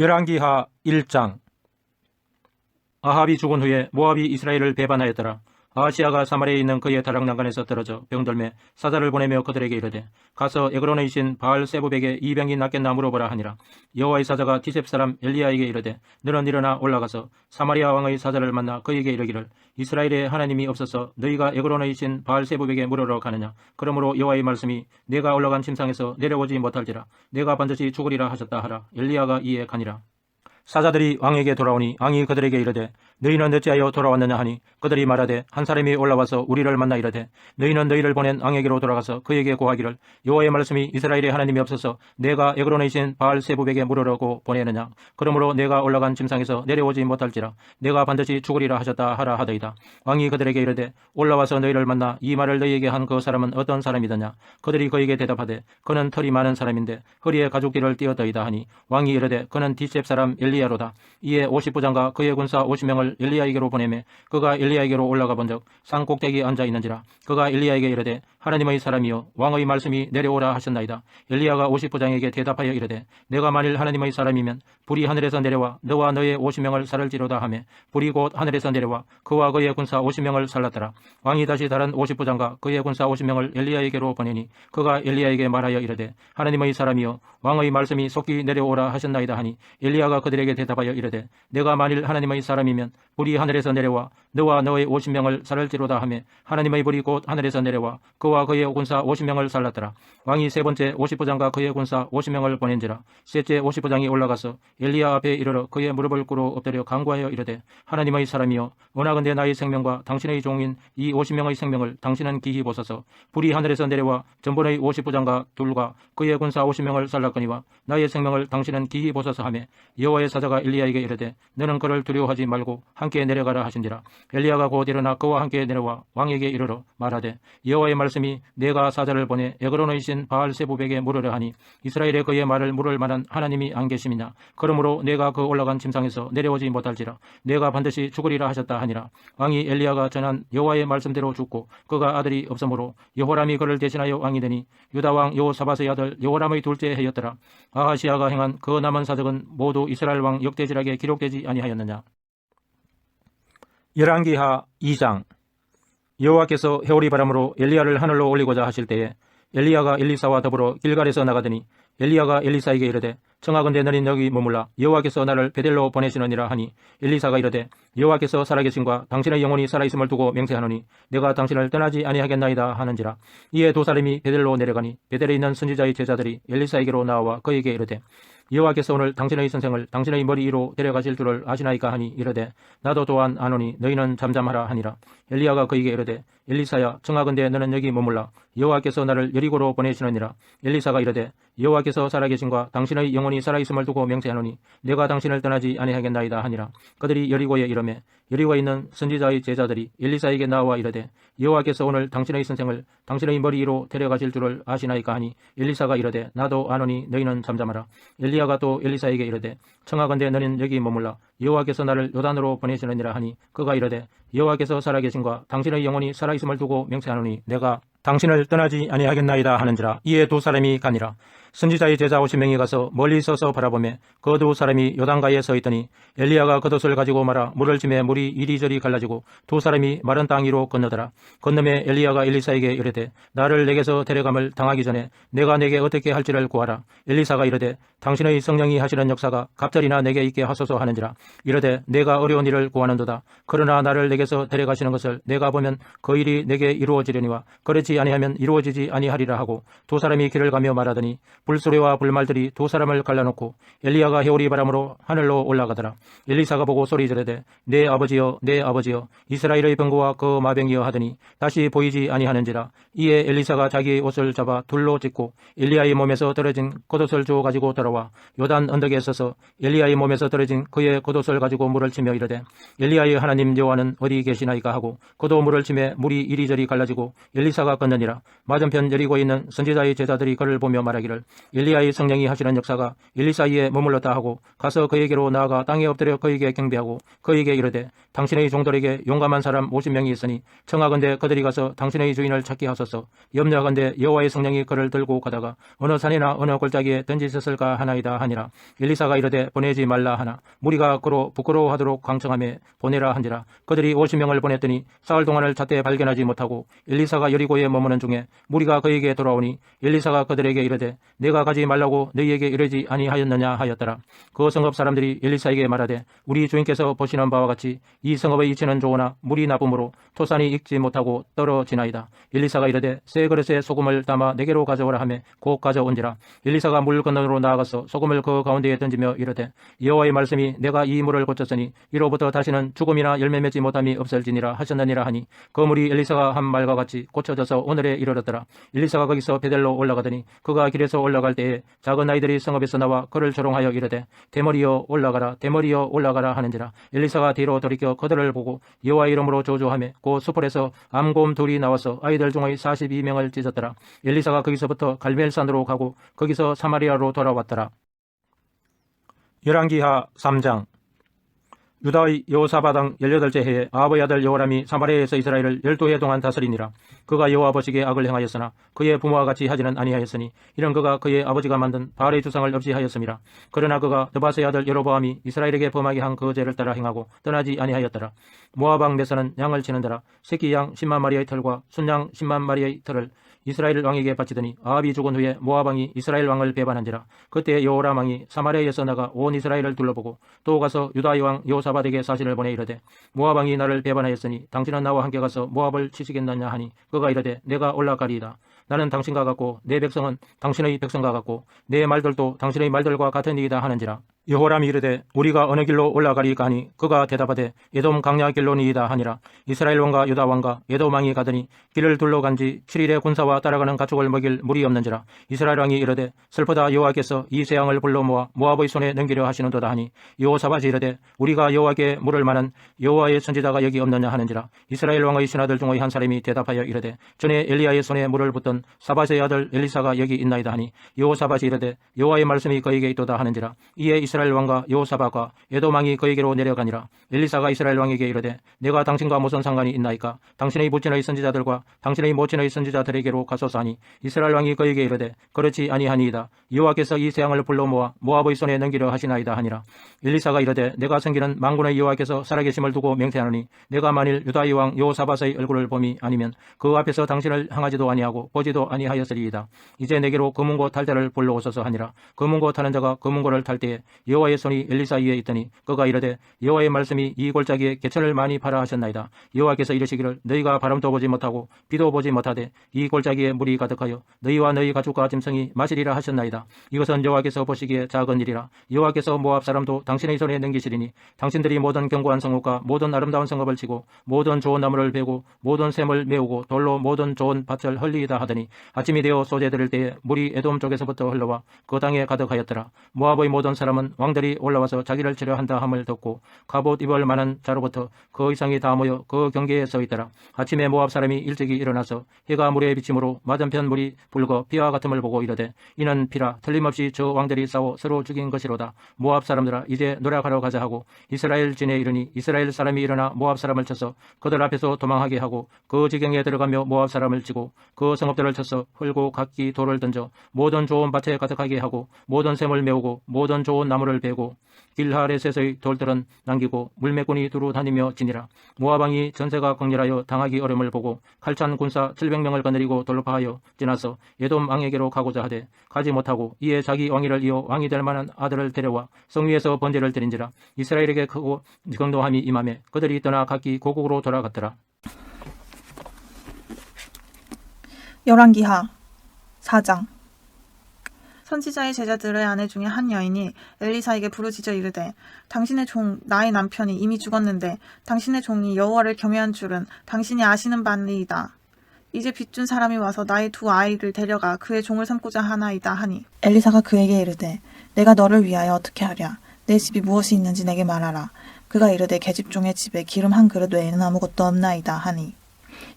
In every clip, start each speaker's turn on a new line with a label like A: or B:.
A: 열왕기하 1장. 아합이 죽은 후에 모압이 이스라엘을 배반하였더라. 아하시아가 사마리아에 있는 그의 다락난간에서 떨어져 병들매 사자를 보내며 그들에게 이르되 가서 에그론에 이신 바알세부백에 이 병이 낫겠나 물어보라 하니라. 여호와의 사자가 디셉 사람 엘리야에게 이르되 너는 일어나 올라가서 사마리아 왕의 사자를 만나 그에게 이르기를 이스라엘에 하나님이 없어서 너희가 에그론에 이신 바알세부백에 물으러 가느냐. 그러므로 여호와의 말씀이 내가 올라간 침상에서 내려오지 못할지라 내가 반드시 죽으리라 하셨다 하라. 엘리야가 이에 가니라. 사자들이 왕에게 돌아오니 왕이 그들에게 이르되 너희는 어찌하여 돌아왔느냐 하니 그들이 말하되 한 사람이 올라와서 우리를 만나 이르되 너희는 너희를 보낸 왕에게로 돌아가서 그에게 고하기를 여호와의 말씀이 이스라엘에 하나님이 없어서 내가 에그론에 이신 바알세부백에 물으려고 보내느냐. 그러므로 내가 올라간 침상에서 내려오지 못할지라 내가 반드시 죽으리라 하셨다 하라 하더이다. 왕이 그들에게 이르되 올라와서 너희를 만나 이 말을 너희에게 한 그 사람은 어떤 사람이더냐. 그들이 그에게 대답하되 그는 털이 많은 사람인데 허리에 가죽띠를 띄었더이다 하니 왕이 이르되 그는 디셉 사람 엘리야로다. 이에 50부장과 그의 군사 50명을 엘리야에게로 보내매 그가 엘리야에게로 올라가 본즉 산 꼭대기에 앉아 있는지라. 그가 엘리야에게 이르되 하나님의 사람이여 왕의 말씀이 내려오라 하셨나이다. 엘리야가 50부장에게 대답하여 이르되 내가 만일 하나님의 사람이면 불이 하늘에서 내려와 너와 너의 50명을 살을지로다 하매 불이 곧 하늘에서 내려와 그와 그의 군사 50명을 살랐더라. 왕이 다시 다른 50부장과 그의 군사 50명을 엘리야에게로 보내니 그가 엘리야에게 말하여 이르되 하나님의 사람이여 왕의 말씀이 속히 내려오라 하셨나이다 하니 엘리야가 그들에게 대답하여 이르되 내가 만일 하나님의 사람이면 불이 하늘에서 내려와 너와 너의 50명을 살을지로다 하매 하나님의 불이 곧 하늘에서 내려와 그와 그의 군사 50명을 살랐더라. 왕이 세 번째 50부장과 그의 군사 50명을 보낸지라. 셋째 50부장이 올라가서 엘리야 앞에 이르러 그의 무릎을 꿇어 엎드려 간구하여 이르되 하나님의 사람이여 원하건대 나의 생명과 당신의 종인 이 50명의 생명을 당신은 기히 보소서. 불이 하늘에서 내려와 전번의 50부장과 둘과 그의 군사 50명을 살랐거니와 나의 생명을 당신은 기히 보소서 하매 여호와의 사자가 엘리야에게 이르되 너는 그를 두려워하지 말고 함께 내려가라 하신지라. 엘리야가 곧 일어나 그와 함께 내려와 왕에게 이르러 말하되 여호와의 말씀이 내가 사자를 보내 에그론에 이신 바알세부백에 물으려 하니 이스라엘에 그의 말을 물을 만한 하나님이 안 계심이냐. 그러므로 내가 그 올라간 침상에서 내려오지 못할지라 내가 반드시 죽으리라 하셨다 하니라. 왕이 엘리야가 전한 여호와의 말씀대로 죽고 그가 아들이 없으므로 여호람이 그를 대신하여 왕이 되니 유다왕 여호사밧의 아들 여호람의 둘째 해였더라. 아하시아가 행한 그 남은 사적은 모두 이스라엘 왕 역대지락에 기록되지 아니하였느냐. 열왕기하 2장. 여호와께서 회오리 바람으로 엘리야를 하늘로 올리고자 하실 때에 엘리야가 엘리사와 더불어 길갈에서 나가더니 엘리야가 엘리사에게 이르되 청하건대 너는 여기 머물라 여호와께서 나를 베델로 보내시느니라 하니 엘리사가 이르되 여호와께서 살아계신과 당신의 영혼이 살아있음을 두고 맹세하노니 내가 당신을 떠나지 아니하겠나이다 하는지라. 이에 두 사람이 베델로 내려가니 베델에 있는 선지자의 제자들이 엘리사에게로 나와 그에게 이르되 여호와께서 오늘 당신의 선생을 당신의 머리 위로 데려가실 줄을 아시나이까 하니 이르되 나도 또한 아노니 너희는 잠잠하라 하니라. 엘리야가 그에게 이르되 엘리사야 청하건대 너는 여기 머물라 여호와께서 나를 여리고로 보내시느니라. 엘리사가 이르되 여호와께서 살아계신과 당신의 영혼이 살아있음을 두고 맹세하노니 내가 당신을 떠나지 아니하겠나이다 하니라. 그들이 여리고에 이르매 여리고에 있는 선지자의 제자들이 엘리사에게 나와 이르되 여호와께서 오늘 당신의 선생을 당신의 머리 위로 데려가실 줄을 아시나이까 하니 엘리사가 이르되 나도 아노니 너희는 잠잠하라. 엘리야가 또 엘리사에게 이르되 청하건대 너는 여기 머물라 여호와께서 나를 요단으로 보내시느니라 하니 그가 이르되 여호와께서 살아계신과 당신의 영혼이 살아있음을 두고 맹세하노니 내가 당신을 떠나지 아니하겠나이다 하는지라. 이에 두 사람이 가니라. 선지자의 제자 50명이 가서 멀리 서서 바라보매 그 두 사람이 요단가에 서 있더니 엘리야가 겉옷을 가지고 말아 물을 치매 물이 이리저리 갈라지고 두 사람이 마른 땅 위로 건너더라. 건너매 엘리야가 엘리사에게 이르되 나를 내게서 데려감을 당하기 전에 내가 내게 어떻게 할지를 구하라. 엘리사가 이르되 당신의 성령이 하시는 역사가 갑절이나 내게 있게 하소서 하는지라. 이르되 내가 어려운 일을 구하는도다. 그러나 나를 내게서 데려가시는 것을 내가 보면 그 일이 내게 이루어지려니와 그렇지 아니하면 이루어지지 아니하리라 하고 두 사람이 길을 가며 말하더니 불수레와 불말들이 두 사람을 갈라놓고 엘리야가 회오리 바람으로 하늘로 올라가더라. 엘리사가 보고 소리 지르되 내 아버지여 내 아버지여 이스라엘의 병거와 그 마병이여 하더니 다시 보이지 아니하는지라. 이에 엘리사가 자기의 옷을 잡아 둘로 찢고 엘리야의 몸에서 떨어진 겉옷을 주워 가지고 돌아와 요단 언덕에 서서 엘리야의 몸에서 떨어진 그의 겉옷을 가지고 물을 치며 이르되 엘리야의 하나님 여호와는 어디 계시나이까 하고 그도 물을 치매 물이 이리저리 갈라지고 엘리사가 건너니라. 맞은편 여리고에 있는 선지자의 제자들이 그를 보며 말하기를 엘리야의 성령이 하시는 역사가 엘리사이에 머물렀다 하고 가서 그에게로 나아가 땅에 엎드려 그에게 경배하고 그에게 이르되 당신의 종들에게 용감한 사람 50명이 있으니 청하건대 그들이 가서 당신의 주인을 찾게 하소서. 염려하건대 여호와의 성령이 그를 들고 가다가 어느 산이나 어느 골짜기에 던지셨을까 하나이다 하니라. 엘리사가 이르되 보내지 말라 하나 무리가 그로 부끄러워하도록 강청하며 보내라 한지라. 그들이 50명을 보냈더니 사흘 동안을 잣대 발견하지 못하고 엘리사가 여리고에 머무는 중에 무리가 그에게 돌아오니 엘리사가 그들에게 이르되 내가 가지 말라고 너희에게 이르지 아니하였느냐 하였더라. 그 성읍 사람들이 엘리사에게 말하되 우리 주인께서 보시는 바와 같이 이 성읍의 이치는 좋으나 물이 나쁨으로 토산이 익지 못하고 떨어지나이다. 엘리사가 이르되 새 그릇에 소금을 담아 내게로 가져오라 하며 곧 가져온지라. 엘리사가 물 건너로 나아가서 소금을 그 가운데에 던지며 이르되 여호와의 말씀이 내가 이 물을 고쳤으니 이로부터 다시는 죽음이나 열매 맺지 못함이 없을지니라 하셨느니라 하니 그 물이 엘리사가 한 말과 같이 고쳐져서 오늘에 이르렀더라. 엘리사가 거기서 베델로 올라가더니 그가 길에서 올라갈 때에 작은 아이들이 성읍에서 나와 그를 조롱하여 이르되 대머리여 올라가라 대머리여 올라가라 하는지라. 엘리사가 뒤로 돌이켜 그들을 보고 여호와 이름으로 저주하며 그 수풀에서 암곰 둘이 나와서 아이들 중의 42명을 찢었더라. 엘리사가 거기서부터 갈멜산으로 가고 거기서 사마리아로 돌아왔더라. 열왕기하 3장. 유다의 여호사밧 왕 18째 해에 아합의 아들 여호람이 사마리아에서 이스라엘을 12해 동안 다스리니라. 그가 여호와 보시기에 악을 행하였으나 그의 부모와 같이 하지는 아니하였으니 이는 그가 그의 아버지가 만든 바알의 주상을 없이 하였음이라. 그러나 그가 느밧의 아들 여로보암이 이스라엘에게 범하게 한 그 죄를 따라 행하고 떠나지 아니하였더라. 모압 왕 메서는 양을 치는더라. 새끼 양 10만 마리의 털과 순양 10만 마리의 털을 이스라엘 왕에게 바치더니 아합이 죽은 후에 모압 왕이 이스라엘 왕을 배반한지라. 그때 여호람 왕이 사마리아에서 나가 온 이스라엘을 둘러보고 또 가서 유다의 왕 여호사밧에게 사신을 보내 이르되 모압 왕이 나를 배반하였으니 당신은 나와 함께 가서 모압을 치시겠느냐 하니 그가 이르되 내가 올라가리이다. 나는 당신과 같고 내 백성은 당신의 백성과 같고 내 말들도 당신의 말들과 같은 이이다 하는지라. 여호람이 이르되 우리가 어느 길로 올라가리까 하니 그가 대답하되 에돔 강야 길로니이다 하니라. 이스라엘 왕과 유다 왕과 에돔 왕이 가더니 길을 둘러간지 7일의 군사와 따라가는 가축을 먹일 물이 없는지라. 이스라엘 왕이 이르되 슬프다 여호와께서 이 세 양을 불러 모아 모압의 손에 넘기려 하시는도다 하니 여호사밧이 이르되 우리가 여호와께 물을 만한 여호와의 선지자가 여기 없느냐 하는지라. 이스라엘 왕의 신하들 중의 한 사람이 대답하여 이르되 전에 엘리야의 손에 물을 붓던 사밧의 아들 엘리사가 여기 있나이다 하니 여호사밧이 이르되 여호와의 말씀이 그에게 있도다 하는지라. 이에 이스라엘 왕과 여호사밧과 에돔 왕이 그에게로 내려가니라. 엘리사가 이스라엘 왕에게 이르되 내가 당신과 무슨 상관이 있나이까? 당신의 부친의 선지자들과 당신의 모친의 선지자들에게로 가소서 하니 이스라엘 왕이 그에게 이르되 그렇지 아니하니이다. 여호와께서 이 세 양을 불러 모아 모압의 손에 넘기려 하시나이다 하니라. 엘리사가 이르되 내가 섬기는 만군의 여호와께서 살아계심을 두고 맹세하노니 내가 만일 유다의 왕 여호사밧의 얼굴을 봄이 아니면 그 앞에서 당신을 향하지도 아니하고 보지도 아니하였으리이다. 이제 내게로 금은고 탈 자를 불러오소서 하니라. 금은고 타는 자가 금은고를 탈 때에 여호와의 손이 엘리사 위에 있더니 그가 이르되 여호와의 말씀이 이 골짜기에 개천을 많이 파라 하셨나이다. 여호와께서 이르시기를 너희가 바람도 보지 못하고 비도 보지 못하되 이 골짜기에 물이 가득하여 너희와 너희 가축과 짐승이 마시리라 하셨나이다. 이것은 여호와께서 보시기에 작은 일이라. 여호와께서 모압 사람도 당신의 손에 넘기시리니 당신들이 모든 견고한 성읍과 모든 아름다운 성읍을 치고 모든 좋은 나무를 베고 모든 샘을 메우고 돌로 모든 좋은 밭을 헐리이다 하더니 아침이 되어 소재 들을 때에 물이 에돔 쪽에서부터 흘러와 그 땅에 가득하였더라. 모압의 모든 사람은 왕들이 올라와서 자기를 치려 한다 함을 듣고 갑옷 입을 만한 자로부터 그 이상이 다 모여 그 경계에 서 있더라. 아침에 모압 사람이 일찍이 일어나서 해가 물에 비침으로 맞은편 물이 붉어 피와 같음을 보고 이르되 이는 피라. 틀림없이 저 왕들이 싸워 서로 죽인 것이로다. 모압 사람들아 이제 노력하러 가자 하고 이스라엘 진에 이르니 이스라엘 사람이 일어나 모압 사람을 쳐서 그들 앞에서 도망하게 하고 그 지경에 들어가며 모압 사람을 치고 그 성읍들을 쳐서 헐고 각기 돌을 던져 모든 좋은 밭에 가득하게 하고 모든 샘을 메우고 모든 좋은 나무를 베고 길하레셋의 돌들은 남기고 물매꾼이 두루 다니며 지니라. 모압 왕이 전세가 극렬하여 당하기 어려움을 보고 칼찬 군사 700명을 거느리고 돌파하여 지나서 에돔 왕에게로 가고자 하되 가지 못하고 이에 자기 왕위를 이어 왕이 될 만한 아들을 데려와 성위에서 번제를 드린지라. 이스라엘에게 크고 경노함이 임하매 그들이 떠나 각기 고국으로 돌아갔더라.
B: 열왕기하 4장. 선지자의 제자들의 아내 중에 한 여인이 엘리사에게 부르짖어 이르되 당신의 종 나의 남편이 이미 죽었는데 당신의 종이 여호와를 경외한 줄은 당신이 아시는 바니이다. 이제 빚준 사람이 와서 나의 두 아이를 데려가 그의 종을 삼고자 하나이다 하니 엘리사가 그에게 이르되 내가 너를 위하여 어떻게 하랴. 내 집이 무엇이 있는지 내게 말하라. 그가 이르되 계집종의 집에 기름 한 그릇 외에는 아무것도 없나이다 하니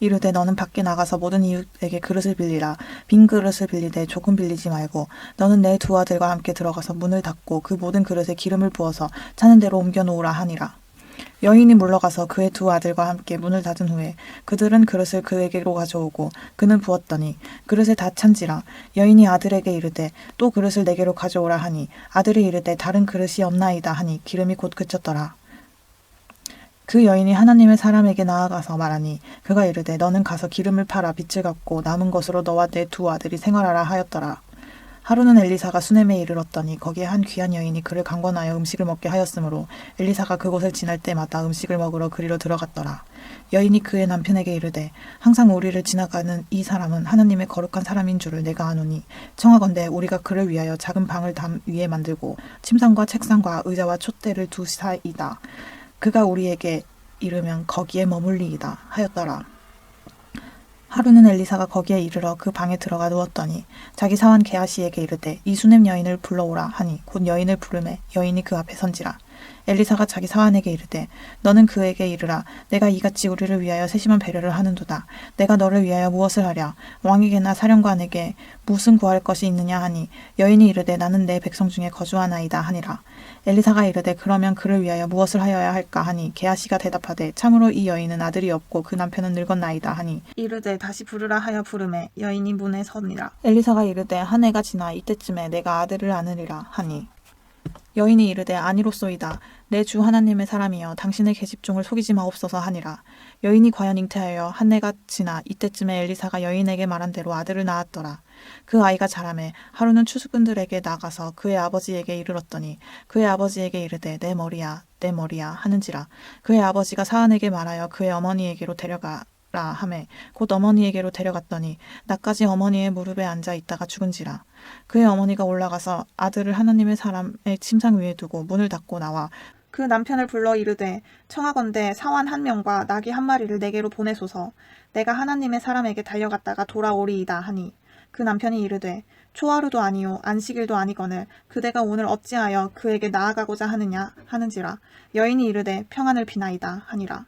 B: 이르되 너는 밖에 나가서 모든 이웃에게 그릇을 빌리라. 빈 그릇을 빌리되 조금 빌리지 말고 너는 내 두 아들과 함께 들어가서 문을 닫고 그 모든 그릇에 기름을 부어서 차는 대로 옮겨 놓으라 하니라. 여인이 물러가서 그의 두 아들과 함께 문을 닫은 후에 그들은 그릇을 그에게로 가져오고 그는 부었더니 그릇에 다 찬지라. 여인이 아들에게 이르되 또 그릇을 내게로 가져오라 하니 아들이 이르되 다른 그릇이 없나이다 하니 기름이 곧 그쳤더라. 그 여인이 하나님의 사람에게 나아가서 말하니 그가 이르되 너는 가서 기름을 팔아 빚을 갚고 남은 것으로 너와 내 두 아들이 생활하라 하였더라. 하루는 엘리사가 수넴에 이르렀더니 거기에 한 귀한 여인이 그를 강권하여 음식을 먹게 하였으므로 엘리사가 그곳을 지날 때마다 음식을 먹으러 그리로 들어갔더라. 여인이 그의 남편에게 이르되 항상 우리를 지나가는 이 사람은 하나님의 거룩한 사람인 줄을 내가 아노니 청하건대 우리가 그를 위하여 작은 방을 담 위에 만들고 침상과 책상과 의자와 촛대를 두사이다. 그가 우리에게 이르면 거기에 머물리이다 하였더라. 하루는 엘리사가 거기에 이르러 그 방에 들어가 누웠더니 자기 사환 게하시에게 이르되 이 수넴 여인을 불러오라 하니 곧 여인을 부르매 여인이 그 앞에 선지라. 엘리사가 자기 사환에게 이르되 너는 그에게 이르라. 내가 이같이 우리를 위하여 세심한 배려를 하는도다. 내가 너를 위하여 무엇을 하랴. 왕에게나 사령관에게 무슨 구할 것이 있느냐 하니 여인이 이르되 나는 내 백성 중에 거주하나이다 하니라. 엘리사가 이르되 그러면 그를 위하여 무엇을 하여야 할까 하니 게하시가 대답하되 참으로 이 여인은 아들이 없고 그 남편은 늙었나이다 하니 이르되 다시 부르라 하여 부르매 여인이 문에 서니라. 엘리사가 이르되 한 해가 지나 이때쯤에 내가 아들을 안으리라 하니 여인이 이르되 아니로소이다. 내 주 하나님의 사람이여 당신의 계집종을 속이지 마옵소서 하니라. 여인이 과연 잉태하여 한 해가 지나 이때쯤에 엘리사가 여인에게 말한 대로 아들을 낳았더라. 그 아이가 자라매 하루는 추수꾼들에게 나가서 그의 아버지에게 이르렀더니 그의 아버지에게 이르되 내 머리야 내 머리야 하는지라. 그의 아버지가 사안에게 말하여 그의 어머니에게로 데려가라 하매 곧 어머니에게로 데려갔더니 낮까지 어머니의 무릎에 앉아 있다가 죽은지라. 그의 어머니가 올라가서 아들을 하나님의 사람의 침상 위에 두고 문을 닫고 나와 그 남편을 불러 이르되 청하건대 사환 한 명과 나귀 한 마리를 내게로 보내소서. 내가 하나님의 사람에게 달려갔다가 돌아오리이다 하니 그 남편이 이르되 초하루도 아니요 안식일도 아니거늘 그대가 오늘 어찌하여 그에게 나아가고자 하느냐 하는지라. 여인이 이르되 평안을 비나이다 하니라.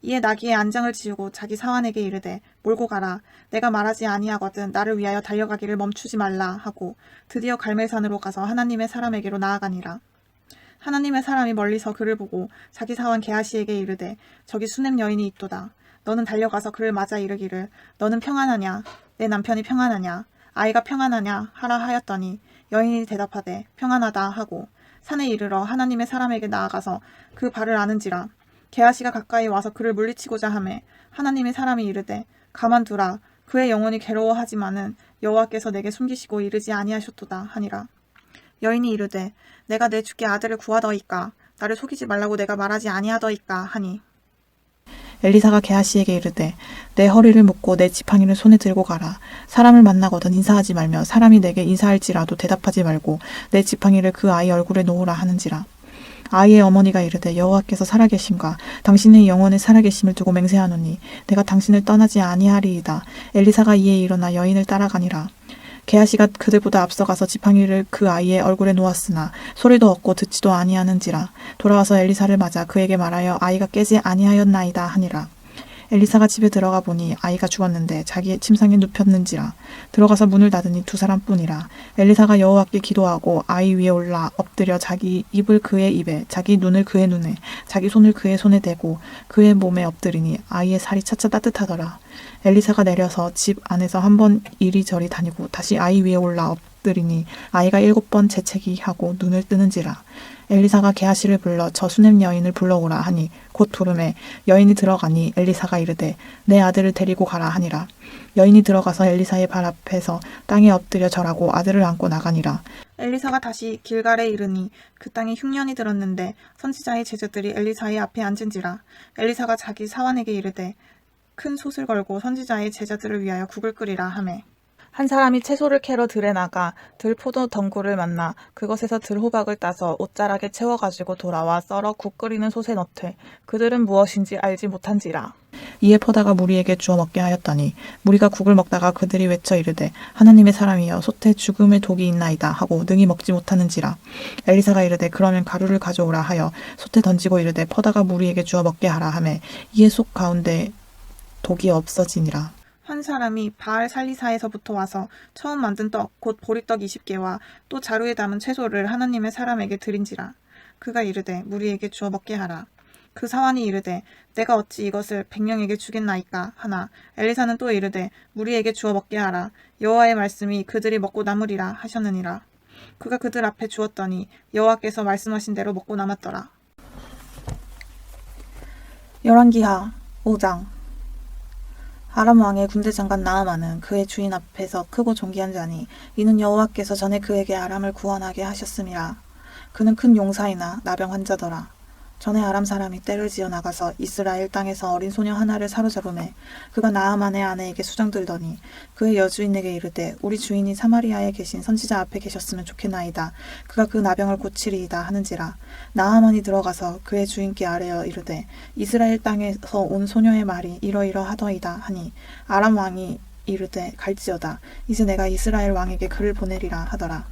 B: 이에 나귀의 안장을 지우고 자기 사환에게 이르되 몰고 가라. 내가 말하지 아니하거든 나를 위하여 달려가기를 멈추지 말라 하고 드디어 갈멜산으로 가서 하나님의 사람에게로 나아가니라. 하나님의 사람이 멀리서 그를 보고 자기 사환 게하시에게 이르되 저기 수넴 여인이 있도다. 너는 달려가서 그를 맞아 이르기를 너는 평안하냐 내 남편이 평안하냐 아이가 평안하냐 하라 하였더니 여인이 대답하되 평안하다 하고 산에 이르러 하나님의 사람에게 나아가서 그 발을 아는지라. 게하시가 가까이 와서 그를 물리치고자 하매 하나님의 사람이 이르되 가만두라. 그의 영혼이 괴로워하지만은 여호와께서 내게 숨기시고 이르지 아니하셨도다 하니라. 여인이 이르되 내가 내 주께 아들을 구하더이까 나를 속이지 말라고 내가 말하지 아니하더이까 하니 엘리사가 게하시에게 이르되 내 허리를 묶고 내 지팡이를 손에 들고 가라. 사람을 만나거든 인사하지 말며 사람이 내게 인사할지라도 대답하지 말고 내 지팡이를 그 아이 얼굴에 놓으라 하는지라. 아이의 어머니가 이르되 여호와께서 살아계심과 당신의 영혼의 살아계심을 두고 맹세하노니 내가 당신을 떠나지 아니하리이다. 엘리사가 이에 일어나 여인을 따라가니라. 게하시가 그들보다 앞서가서 지팡이를 그 아이의 얼굴에 놓았으나 소리도 없고 듣지도 아니하는지라. 돌아와서 엘리사를 맞아 그에게 말하여 아이가 깨지 아니하였나이다 하니라. 엘리사가 집에 들어가 보니 아이가 죽었는데 자기의 침상에 눕혔는지라. 들어가서 문을 닫으니 두 사람뿐이라. 엘리사가 여호와께 기도하고 아이 위에 올라 엎드려 자기 입을 그의 입에 자기 눈을 그의 눈에 자기 손을 그의 손에 대고 그의 몸에 엎드리니 아이의 살이 차차 따뜻하더라. 엘리사가 내려서 집 안에서 한 번 이리저리 다니고 다시 아이 위에 올라 엎드리니 아이가 7번 재채기 하고 눈을 뜨는지라. 엘리사가 게하시를 불러 저 수넴 여인을 불러오라 하니 곧 부르매 여인이 들어가니 엘리사가 이르되 내 아들을 데리고 가라 하니라. 여인이 들어가서 엘리사의 발 앞에서 땅에 엎드려 절하고 아들을 안고 나가니라. 엘리사가 다시 길갈에 이르니 그 땅에 흉년이 들었는데 선지자의 제자들이 엘리사의 앞에 앉은지라. 엘리사가 자기 사환에게 이르되 큰 솥을 걸고 선지자의 제자들을 위하여 국을 끓이라 하매 한 사람이 채소를 캐러 들에 나가 들포도 덩굴을 만나 그것에서 들호박을 따서 옷자락에 채워가지고 돌아와 썰어 국 끓이는 솥에 넣되 그들은 무엇인지 알지 못한지라. 이에 퍼다가 무리에게 주어 먹게 하였더니 무리가 국을 먹다가 그들이 외쳐 이르되 하나님의 사람이여 솥에 죽음의 독이 있나이다 하고 능히 먹지 못하는지라. 엘리사가 이르되 그러면 가루를 가져오라 하여 솥에 던지고 이르되 퍼다가 무리에게 주어 먹게 하라 하매 이에 솥 가운데
C: 독이 없어지니라.
B: 한 사람이 바알 살리사에서부터 와서 처음 만든 떡 곧 보리떡 20개와 또 자루에 담은 채소를 하나님의 사람에게 드린지라. 그가 이르되 무리에게 주어 먹게 하라. 그 사환이 이르되 내가 어찌 이것을 100명에게 주겠나이까 하나 엘리사는 또 이르되 무리에게 주어 먹게 하라. 여호와의 말씀이 그들이 먹고 남으리라 하셨느니라. 그가 그들 앞에 주었더니 여호와께서 말씀하신 대로 먹고 남았더라.
C: 열왕기하 5장. 아람 왕의 군대 장관 나아만은 그의 주인 앞에서 크고 존귀한 자니 이는 여호와께서 전에 그에게 아람을 구원하게 하셨음이라. 그는 큰 용사이나 나병 환자더라. 전에 아람 사람이 떼를 지어 나가서 이스라엘 땅에서 어린 소녀 하나를 사로잡음에 그가 나아만의 아내에게 수정들더니 그의 여주인에게 이르되 우리 주인이 사마리아에 계신 선지자 앞에 계셨으면 좋겠나이다. 그가 그 나병을 고치리이다 하는지라. 나아만이 들어가서 그의 주인께 아뢰어 이르되 이스라엘 땅에서 온 소녀의 말이 이러이러하더이다 하니 아람 왕이 이르되 갈지어다. 이제 내가 이스라엘 왕에게 글을 보내리라 하더라.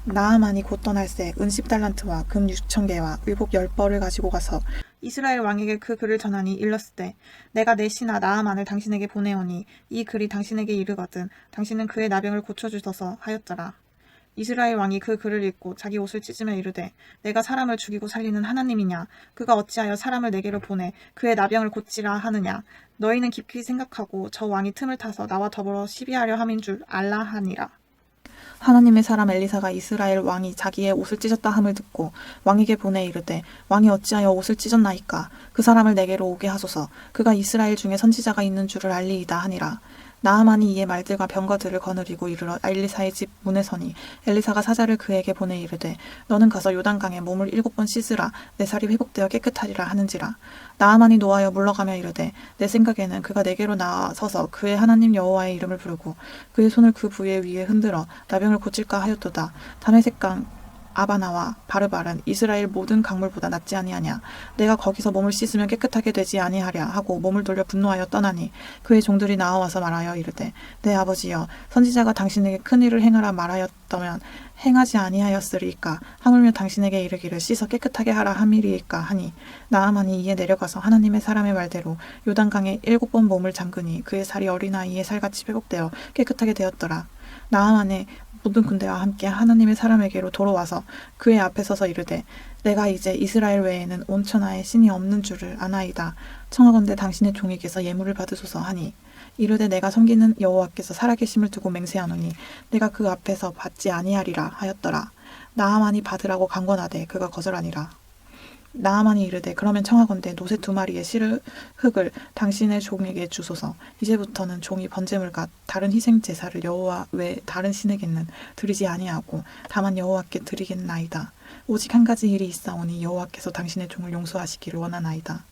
C: 나아만이 곧 떠날새 은 10달란트와 금 6,000개와 의복 10벌을 가지고 가서
B: 이스라엘 왕에게 그 글을 전하니 일렀을 때 내가 내 신하 나아만을 당신에게 보내오니 이 글이 당신에게 이르거든 당신은 그의 나병을 고쳐주소서 하였더라. 이스라엘 왕이 그 글을 읽고 자기 옷을 찢으며 이르되 내가 사람을 죽이고 살리는 하나님이냐 그가 어찌하여 사람을 내게로 보내 그의 나병을 고치라 하느냐 너희는 깊이 생각하고 저 왕이 틈을 타서 나와 더불어 시비하려 함인 줄 알라 하니라.
C: 하나님의 사람 엘리사가 이스라엘 왕이 자기의 옷을 찢었다 함을 듣고 왕에게 보내 이르되 왕이 어찌하여 옷을 찢었나이까 그 사람을 내게로 오게 하소서 그가 이스라엘 중에 선지자가 있는 줄을 알리이다 하니라. 나아만이 이에 말들과 병거들을 거느리고 이르러 엘리사의 집 문에 서니 엘리사가 사자를 그에게 보내 이르되 너는 가서 요단강에 몸을 7번 씻으라 내 살이 회복되어 깨끗하리라 하는지라. 나아만이 노하여 물러가며 이르되 내 생각에는 그가 내게로 나서서 그의 하나님 여호와의 이름을 부르고 그의 손을 그 부위 위에 흔들어 나병을 고칠까 하였도다. 다메섹강 아바나와 바르발은 이스라엘 모든 강물보다 낫지 아니하냐. 내가 거기서 몸을 씻으면 깨끗하게 되지 아니하랴 하고 몸을 돌려 분노하여 떠나니 그의 종들이 나와서 말하여 이르되 내 아버지여 선지자가 당신에게 큰 일을 행하라 말하였다면 행하지 아니하였으리이까 하물며 당신에게 이르기를 씻어 깨끗하게 하라 함이리이까 하니 나아만이 이에 내려가서 하나님의 사람의 말대로 요단강에 7번 몸을 잠그니 그의 살이 어린아이의 살같이 회복되어 깨끗하게 되었더라. 나아만의 모든 군대와 함께 하나님의 사람에게로 돌아와서 그의 앞에 서서 이르되 내가 이제 이스라엘 외에는 온 천하에 신이 없는 줄을 아나이다. 청하건대 당신의 종에게서 예물을 받으소서 하니 이르되 내가 섬기는 여호와께서 살아계심을 두고 맹세하노니 내가 그 앞에서 받지 아니하리라 하였더라. 나아만이 받으라고 강권하되 그가 거절하니라. 나아만이 이르되 그러면 청하건대 노새 2마리의 흙을 당신의 종에게 주소서. 이제부터는 종이 번제물과 다른 희생 제사를 여호와 외 다른 신에게는 드리지 아니하고 다만 여호와께 드리겠나이다. 오직 한 가지 일이 있사오니 여호와께서 당신의 종을 용서하시기를 원하나이다.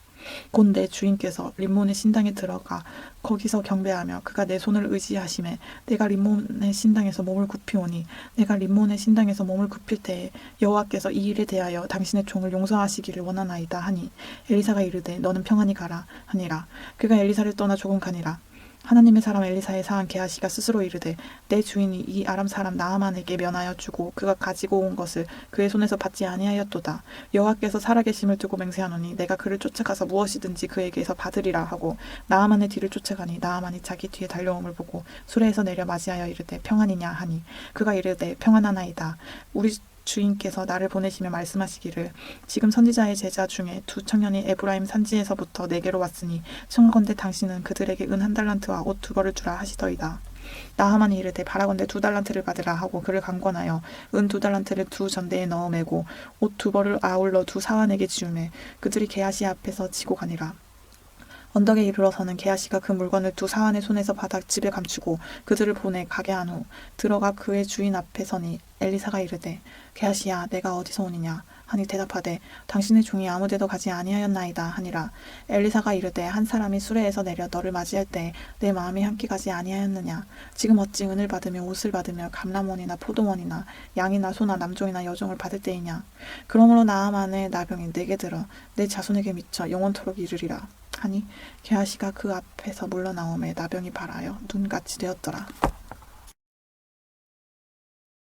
C: 곧 내 주인께서 림몬의 신당에 들어가 거기서 경배하며 그가 내 손을 의지하심에 내가 림몬의 신당에서 몸을 굽히오니 내가 림몬의 신당에서 몸을 굽힐 때에 여호와께서 이 일에 대하여 당신의 종을 용서하시기를 원하나이다 하니 엘리사가 이르되 너는 평안히 가라 하니라. 그가 엘리사를 떠나 조금 가니라. 하나님의 사람 엘리사의 사한 게하시가 스스로 이르되 내 주인이 이 아람 사람 나아만에게 면하여 주고 그가 가지고 온 것을 그의 손에서 받지 아니하였도다. 여호와께서 살아계심을 두고 맹세하노니 내가 그를 쫓아가서 무엇이든지 그에게서 받으리라 하고 나아만의 뒤를 쫓아가니 나아만이 자기 뒤에 달려옴을 보고 수레에서 내려 맞이하여 이르되 평안이냐 하니 그가 이르되 평안하나이다. 우리 주인께서 나를 보내시며 말씀하시기를 지금 선지자의 제자 중에 2 청년이 에브라임 산지에서부터 내게로 왔으니 청하건대 당신은 그들에게 은 1달란트와 옷 2벌을 주라 하시더이다. 나하만이 이르되 바라건대 2달란트를 받으라 하고 그를 강권하여 은 2달란트를 2 전대에 넣어 매고 옷 2벌을 아울러 2 사환에게 지우매 그들이 게하시 앞에서 지고 가니라. 언덕에 이르러서는 게하시가 그 물건을 2 사환의 손에서 받아 집에 감추고 그들을 보내 가게 한 후 들어가 그의 주인 앞에 서니 엘리사가 이르되 게하시야 내가 어디서 오느냐 하니 대답하되 당신의 종이 아무데도 가지 아니하였나이다 하니라. 엘리사가 이르되 한 사람이 수레에서 내려 너를 맞이할 때 내 마음이 함께 가지 아니하였느냐. 지금 어찌 은을 받으며 옷을 받으며 감람원이나 포도원이나 양이나 소나 남종이나 여종을 받을 때이냐. 그러므로 나아만의 나병이 내게 들어 내 자손에게 미쳐 영원토록 이르리라 하니 게하시가 그 앞에서 물러나오매 나병이 발하여 눈같이 되었더라.